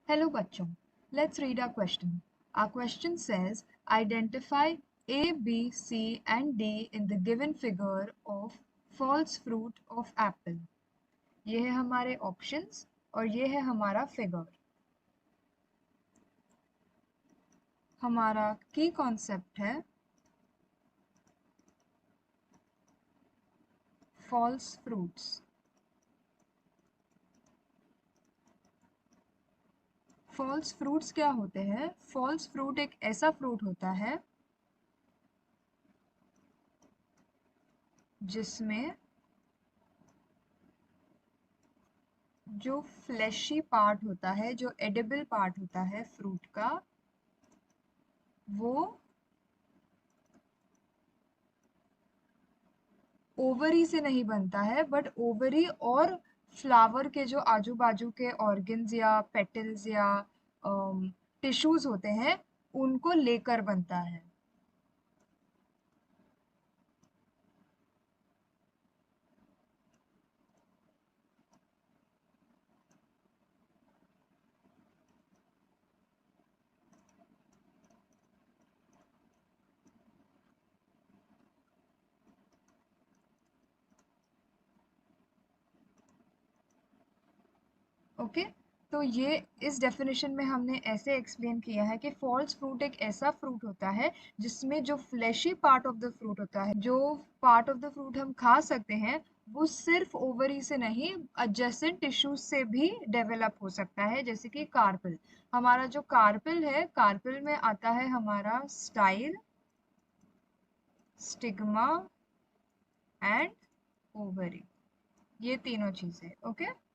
Hello bachchon, let's read our question. Our question says, identify A, B, C and D in the given figure of false fruit of apple. ये है हमारे options और ये है हमारा figure. हमारा key concept है false fruits. False fruits क्या होते हैं? फॉल्स फ्रूट एक ऐसा फ्रूट होता है जिसमें जो फ्लैशी पार्ट होता है, जो एडिबल पार्ट होता है फ्रूट का, वो ओवरी से नहीं बनता है, बट ओवरी और फ्लावर के जो आजू बाजू के ऑर्गन्स या पेटल्स या टिश्यूज होते हैं उनको लेकर बनता है. ओके तो ये इस डेफिनेशन में हमने ऐसे एक्सप्लेन किया है कि फॉल्स फ्रूट एक ऐसा फ्रूट होता है जिसमें जो fleshy part of the fruit होता है, जो पार्ट ऑफ द फ्रूट हम खा सकते हैं, वो सिर्फ ओवरी से नहीं एडजेसेंट टिश्यूज से भी डेवलप हो सकता है, जैसे कि कार्पल. हमारा जो कार्पल है, कार्पल में आता है हमारा स्टाइल, स्टिग्मा एंड ओवरी, ये तीनों चीजें. ओके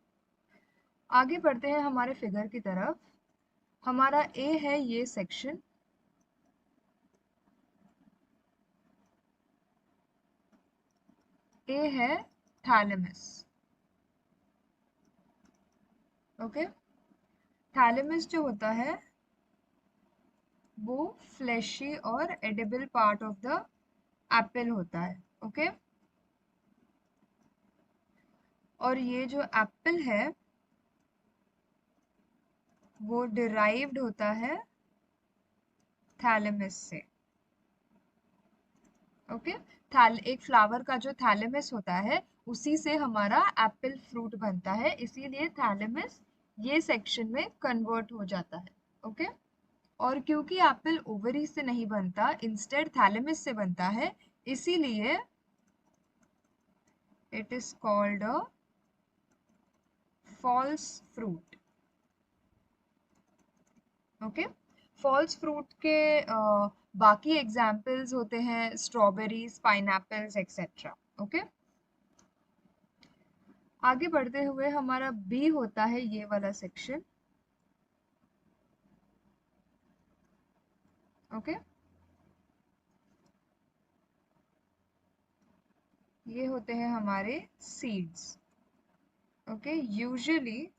आगे बढ़ते हैं हमारे फिगर की तरफ. हमारा ए है ये सेक्शन, ए है थैलेमस. ओके थैलेमस जो होता है वो फ्लैशी और edible part of the Apple होता है. ओके और ये जो एप्पल है वो डिराइव्ड होता है थैलेमस से. ओके एक फ्लावर का जो थैलेमस होता है उसी से हमारा एप्पल फ्रूट बनता है, इसीलिए थैलेमस ये सेक्शन में कन्वर्ट हो जाता है. ओके और क्योंकि एप्पल ओवरी से नहीं बनता, इंस्टेड थैलेमस से बनता है, इसीलिए it is called a false fruit. Okay false fruit के बाकी एग्जाम्पल्स होते हैं स्ट्रॉबेरीज, पाइनएप्पल्स एक्सेट्रा. ओके आगे बढ़ते हुए हमारा बी होता है ये वाला सेक्शन. ओके ये होते हैं हमारे seeds. Okay usually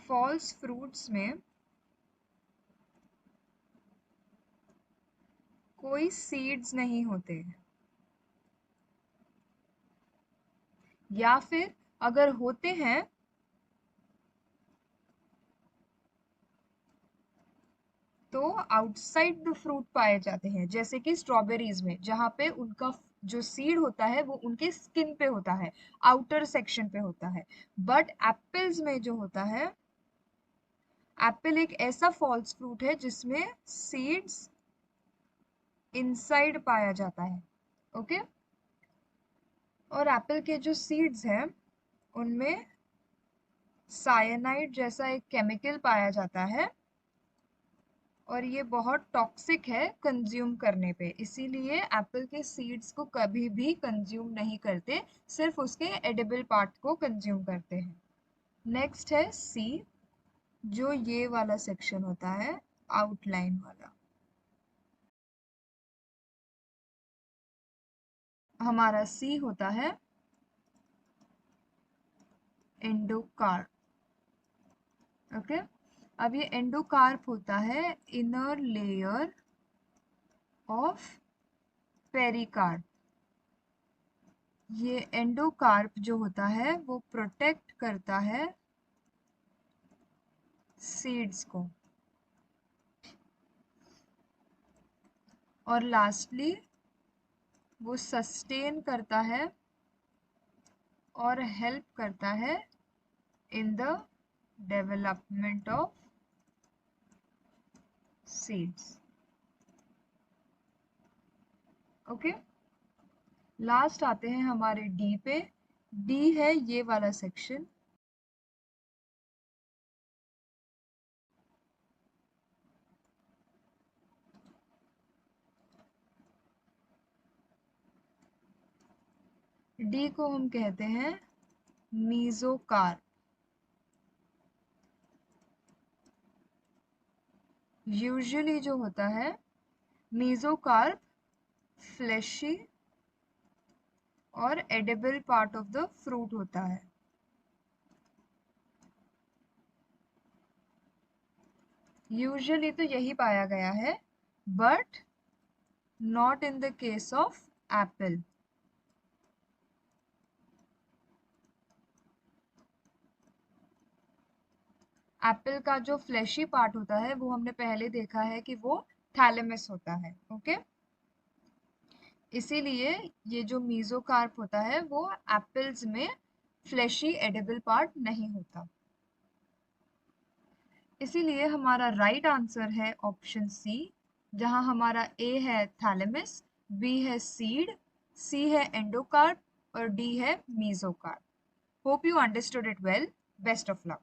false fruits में कोई सीड्स नहीं होते हैं, या फिर अगर होते हैं तो आउटसाइड द फ्रूट पाए जाते हैं, जैसे कि स्ट्रॉबेरीज में जहाँ पे उनका जो सीड होता है वो उनके स्किन पे होता है, आउटर सेक्शन पे होता है. बट एप्पल्स में जो होता है, एप्पल एक ऐसा फॉल्स फ्रूट है जिसमें सीड्स इनसाइड पाया जाता है. ओके और एप्पल के जो सीड्स हैं उनमें साइनाइड जैसा एक केमिकल पाया जाता है और ये बहुत टॉक्सिक है कंज्यूम करने पे, इसीलिए एप्पल के सीड्स को कभी भी कंज्यूम नहीं करते, सिर्फ उसके एडिबल पार्ट को कंज्यूम करते हैं. नेक्स्ट है सी, जो ये वाला सेक्शन होता है आउटलाइन वाला. हमारा सी होता है एंडोकार्प. ओके अब ये एंडोकार्प होता है इनर लेयर ऑफ पेरिकार्प. ये एंडोकार्प जो होता है वो प्रोटेक्ट करता है सीड्स को। और लास्टली वो सस्टेन करता है और हेल्प करता है in the development of seeds. Okay, last आते हैं हमारे डी पे। डी है ये वाला सेक्शन। डी को हम कहते हैं मीजोकार्प। यूजुअली जो होता है मीजोकार्प फ्लैशी और edible part of the fruit होता है। यूजुअली तो यही पाया गया है, but not in the case of Apple. Apple का जो फ्लैशी पार्ट होता है वो हमने पहले देखा है कि वो थैलेमस होता है। ओके, इसीलिए ये जो मीजोकार्प होता है वो एप्पल्स में फ्लैशी एडिबल पार्ट नहीं होता। इसीलिए हमारा राइट आंसर है ऑप्शन सी, जहां हमारा ए है थैलेमस, बी है सीड, सी है एंडोकार्प और डी है mesocarp. Hope you understood it well. Best of luck.